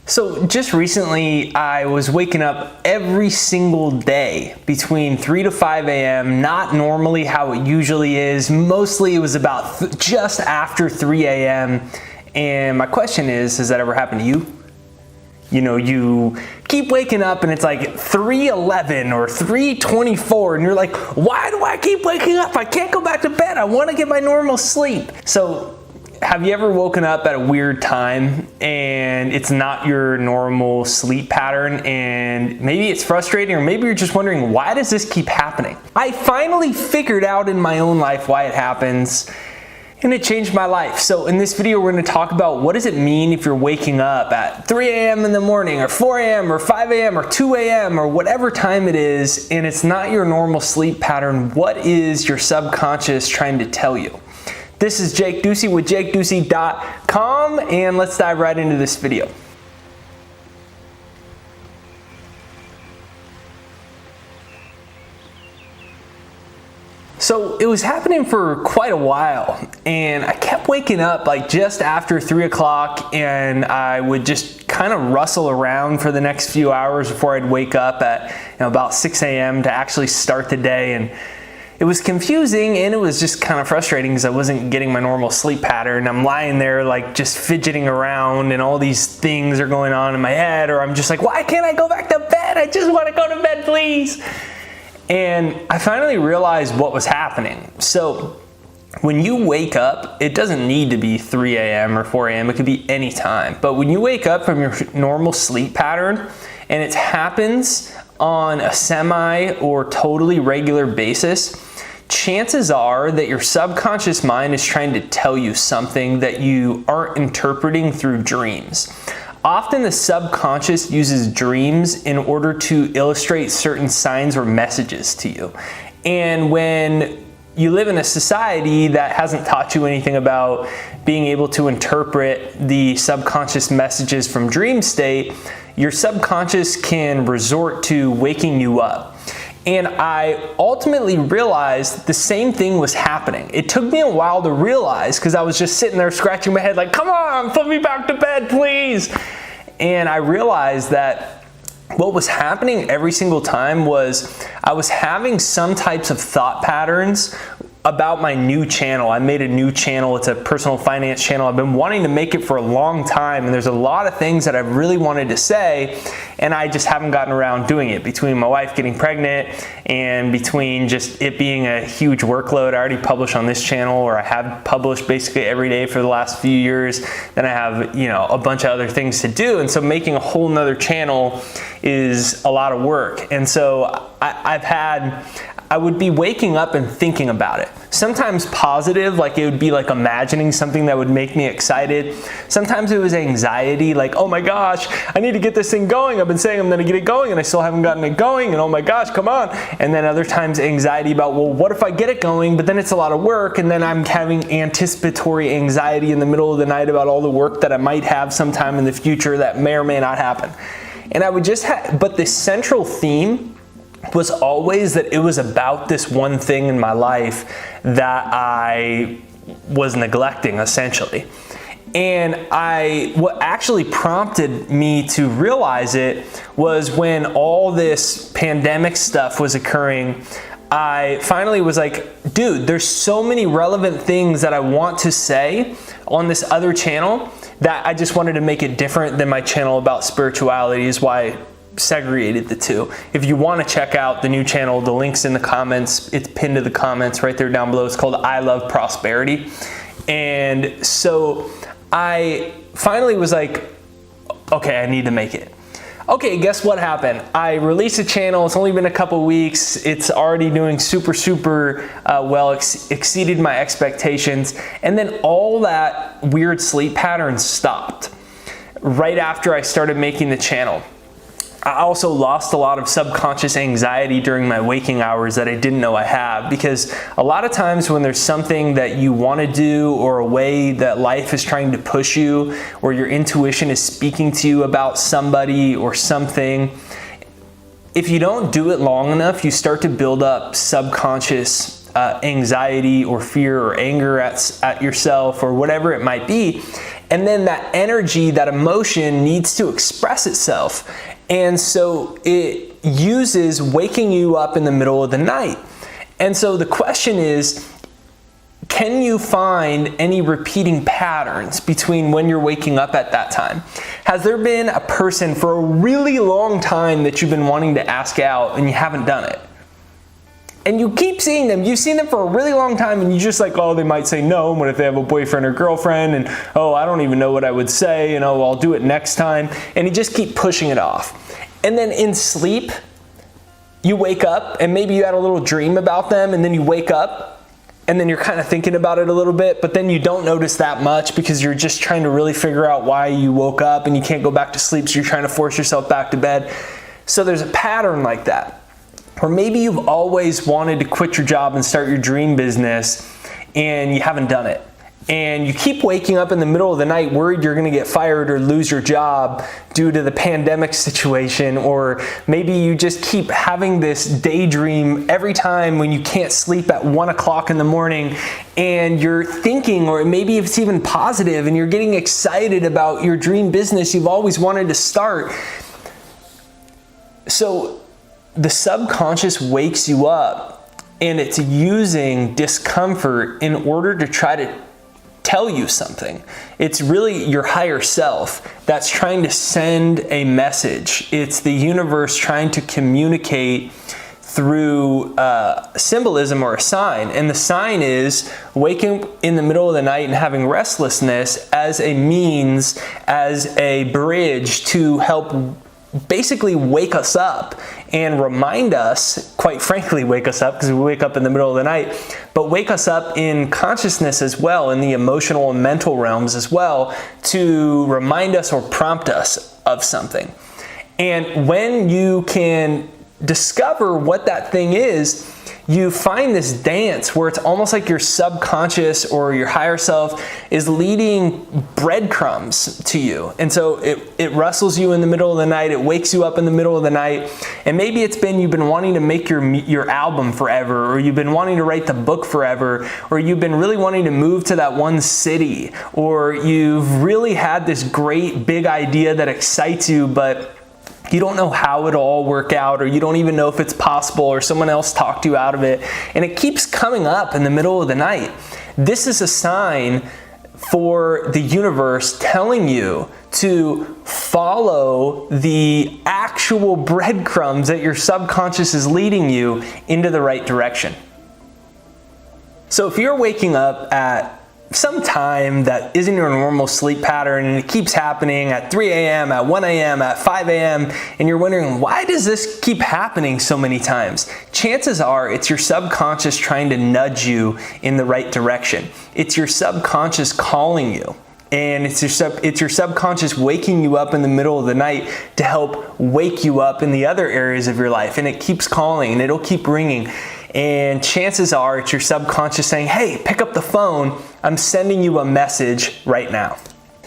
So just recently, I was waking up every single day between 3 to 5 a.m., not normally how it usually is. Mostly it was about just after 3 a.m. And my question is, has that ever happened to you? You know, you keep waking up and it's like 3:11 or 3:24 and you're like, why do I keep waking up? I can't go back to bed. I want to get my normal sleep. So have you ever woken up at a weird time and it's not your normal sleep pattern, and maybe it's frustrating, or maybe you're just wondering, why does this keep happening? I finally figured out in my own life why it happens, and it changed my life. So in this video, we're going to talk about what does it mean if you're waking up at 3 a.m. in the morning, or 4 a.m. or 5 a.m. or 2 a.m. or whatever time it is, and it's not your normal sleep pattern. What is your subconscious trying to tell you? This is Jake Ducey with JakeDucey.com, and let's dive right into this video. So it was happening for quite a while, and I kept waking up like just after 3 o'clock, and I would just kind of rustle around for the next few hours before I'd wake up at about 6 a.m. to actually start the day. And it was confusing, and it was just kind of frustrating because I wasn't getting my normal sleep pattern. I'm lying there like just fidgeting around, and all these things are going on in my head, or I'm just like, why can't I go back to bed? I just want to go to bed, please. And I finally realized what was happening. So when you wake up, it doesn't need to be 3 a.m. or 4 a.m. It could be any time. But when you wake up from your normal sleep pattern and it happens on a semi or totally regular basis, chances are that your subconscious mind is trying to tell you something that you aren't interpreting through dreams. Often the subconscious uses dreams in order to illustrate certain signs or messages to you. And when you live in a society that hasn't taught you anything about being able to interpret the subconscious messages from dream state, your subconscious can resort to waking you up. And I ultimately realized the same thing was happening. It took me a while to realize, because I was just sitting there scratching my head like, come on, put me back to bed, please. And I realized that what was happening every single time was I was having some types of thought patterns about my new channel. I made a new channel. It's a personal finance channel. I've been wanting to make it for a long time, and there's a lot of things that I've really wanted to say, and I just haven't gotten around doing it, between my wife getting pregnant and between just it being a huge workload. I already publish on this channel, or I have published basically every day for the last few years. Then I have, a bunch of other things to do, and so making a whole nother channel is a lot of work. And so I would be waking up and thinking about it. Sometimes positive, like it would be like imagining something that would make me excited. Sometimes it was anxiety, like, oh my gosh, I need to get this thing going. I've been saying I'm gonna get it going and I still haven't gotten it going, and oh my gosh, come on. And then other times anxiety about, well, what if I get it going, but then it's a lot of work, and then I'm having anticipatory anxiety in the middle of the night about all the work that I might have sometime in the future that may or may not happen. And I would just but the central theme was always that it was about this one thing in my life that I was neglecting, essentially. And what actually prompted me to realize it was when all this pandemic stuff was occurring. I finally was like, dude, there's so many relevant things that I want to say on this other channel that I just wanted to make it different than my channel about spirituality, is why I segregated the two. If you want to check out the new channel, the link's in the comments. It's pinned to the comments right there down below. It's called I Love Prosperity. And so I finally was like, okay, I need to make it. Okay, guess what happened? I released a channel. It's only been a couple weeks. It's already doing super well, exceeded my expectations. And then all that weird sleep pattern stopped right after I started making the channel. I also lost a lot of subconscious anxiety during my waking hours that I didn't know I have, because a lot of times when there's something that you want to do, or a way that life is trying to push you, or your intuition is speaking to you about somebody or something, if you don't do it long enough, you start to build up subconscious anxiety or fear or anger at yourself or whatever it might be. And then that energy, that emotion needs to express itself. And so it uses waking you up in the middle of the night. And so the question is, can you find any repeating patterns between when you're waking up at that time? Has there been a person for a really long time that you've been wanting to ask out and you haven't done it? And you keep seeing them. You've seen them for a really long time and you're just like, oh, they might say no. What if they have a boyfriend or girlfriend? And oh, I don't even know what I would say. And oh, I'll do it next time. And you just keep pushing it off. And then in sleep, you wake up and maybe you had a little dream about them, and then you wake up and then you're kind of thinking about it a little bit, but then you don't notice that much because you're just trying to really figure out why you woke up and you can't go back to sleep, so you're trying to force yourself back to bed. So there's a pattern like that. Or maybe you've always wanted to quit your job and start your dream business and you haven't done it. And you keep waking up in the middle of the night worried you're going to get fired or lose your job due to the pandemic situation, or maybe you just keep having this daydream every time when you can't sleep at 1 o'clock in the morning, and you're thinking, or maybe it's even positive, and you're getting excited about your dream business you've always wanted to start. So the subconscious wakes you up, and it's using discomfort in order to try to tell you something. It's really your higher self that's trying to send a message. It's the universe trying to communicate through symbolism or a sign. And the sign is waking in the middle of the night and having restlessness as a means, as a bridge to help basically wake us up and remind us, quite frankly, wake us up because we wake up in the middle of the night, but wake us up in consciousness as well, in the emotional and mental realms as well, to remind us or prompt us of something. And when you can discover what that thing is, you find this dance where it's almost like your subconscious or your higher self is leading breadcrumbs to you. And so it rustles you in the middle of the night, it wakes you up in the middle of the night, and maybe it's been you've been wanting to make your album forever, or you've been wanting to write the book forever, or you've been really wanting to move to that one city, or you've really had this great big idea that excites you, but you don't know how it'll all work out, or you don't even know if it's possible, or someone else talked you out of it, and it keeps coming up in the middle of the night. This is a sign for the universe telling you to follow the actual breadcrumbs that your subconscious is leading you into the right direction. So if you're waking up at some time that isn't your normal sleep pattern, and it keeps happening at 3 a.m., at 1 a.m., at 5 a.m., and you're wondering, why does this keep happening so many times? Chances are it's your subconscious trying to nudge you in the right direction. It's your subconscious calling you. And it's your subconscious waking you up in the middle of the night to help wake you up in the other areas of your life. And it keeps calling and it'll keep ringing. And chances are it's your subconscious saying, hey, pick up the phone. I'm sending you a message right now.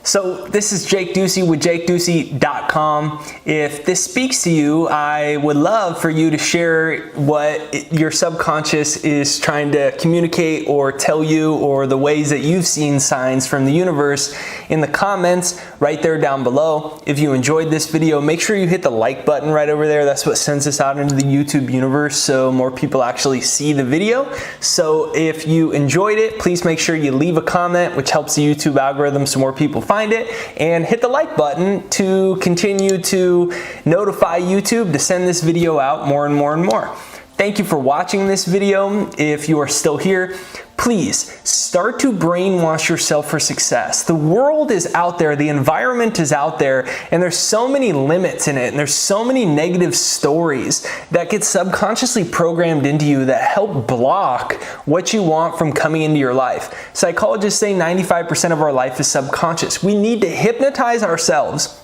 So this is Jake Ducey with JakeDucey.com. If this speaks to you, I would love for you to share what your subconscious is trying to communicate or tell you, or the ways that you've seen signs from the universe in the comments right there down below. If you enjoyed this video, make sure you hit the like button right over there. That's what sends us out into the YouTube universe so more people actually see the video. So if you enjoyed it, please make sure you leave a comment, which helps the YouTube algorithm so more people find it, and hit the like button to continue to notify YouTube to send this video out more and more and more. Thank you for watching this video. If you are still here, please start to brainwash yourself for success. The world is out there, the environment is out there, and there's so many limits in it, and there's so many negative stories that get subconsciously programmed into you that help block what you want from coming into your life. Psychologists say 95% of our life is subconscious. We need to hypnotize ourselves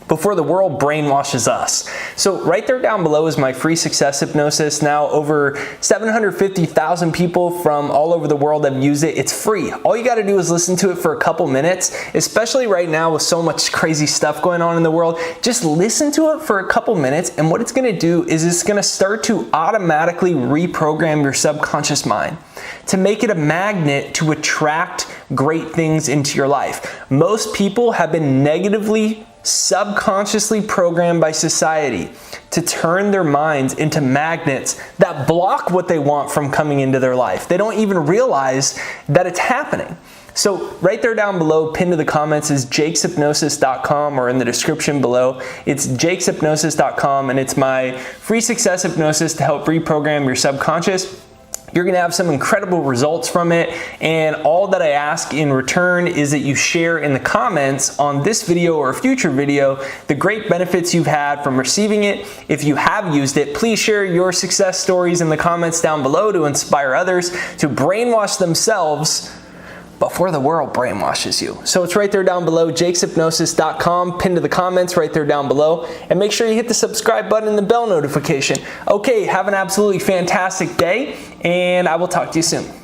before the world brainwashes us. So right there down below is my free success hypnosis. Now over 750,000 people from all over the world have used it. It's free. All you got to do is listen to it for a couple minutes, especially right now with so much crazy stuff going on in the world. Just listen to it for a couple minutes, and what it's going to do is it's going to start to automatically reprogram your subconscious mind to make it a magnet to attract great things into your life. Most people have been negatively, subconsciously programmed by society to turn their minds into magnets that block what they want from coming into their life. They don't even realize that it's happening. So right there down below, pinned to the comments, is jakeshypnosis.com, or in the description below, it's jakeshypnosis.com, and it's my free success hypnosis to help reprogram your subconscious. You're gonna have some incredible results from it, and all that I ask in return is that you share in the comments on this video or a future video the great benefits you've had from receiving it. If you have used it, please share your success stories in the comments down below to inspire others to brainwash themselves before the world brainwashes you. So it's right there down below, jakeshypnosis.com, pinned to the comments right there down below. And make sure you hit the subscribe button and the bell notification. Okay, have an absolutely fantastic day, and I will talk to you soon.